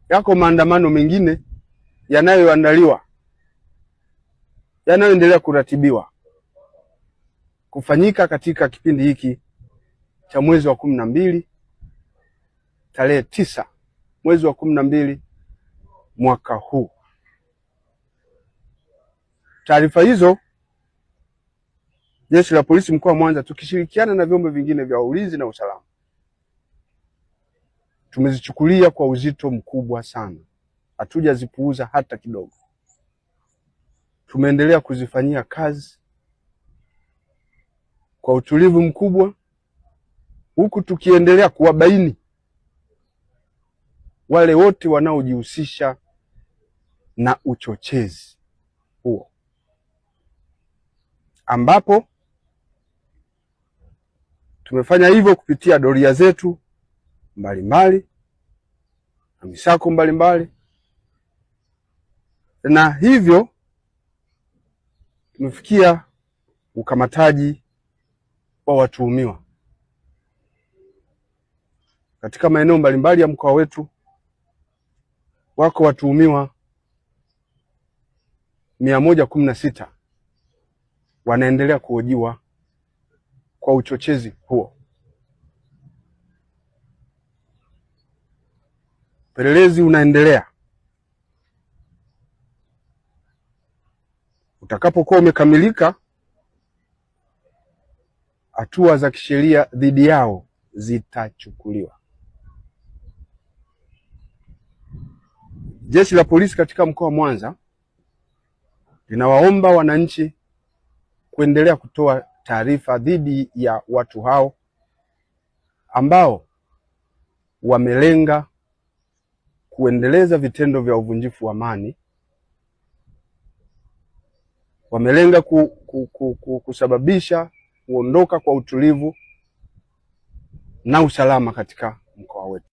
yako maandamano mengine yanayoandaliwa, yanayoendelea kuratibiwa kufanyika katika kipindi hiki cha mwezi wa 12 tarehe 9 mwezi wa 12 mwaka huu. Taarifa hizo Jeshi la Polisi mkoa wa Mwanza tukishirikiana na vyombo vingine vya ulinzi na usalama tumezichukulia kwa uzito mkubwa sana, hatujazipuuza hata kidogo. Tumeendelea kuzifanyia kazi kwa utulivu mkubwa, huku tukiendelea kuwabaini wale wote wanaojihusisha na uchochezi huo, ambapo tumefanya hivyo kupitia doria zetu mbalimbali na misako mbalimbali, na hivyo tumefikia ukamataji wa watuhumiwa katika maeneo mbalimbali ya mkoa wetu. Wako watuhumiwa 116 wanaendelea kuhojiwa kwa uchochezi huo. Upelelezi unaendelea. Utakapokuwa umekamilika, hatua za kisheria dhidi yao zitachukuliwa. Jeshi la Polisi katika mkoa wa Mwanza linawaomba wananchi kuendelea kutoa taarifa dhidi ya watu hao ambao wamelenga kuendeleza vitendo vya uvunjifu wa amani, wamelenga kusababisha kuondoka kwa utulivu na usalama katika mkoa wetu.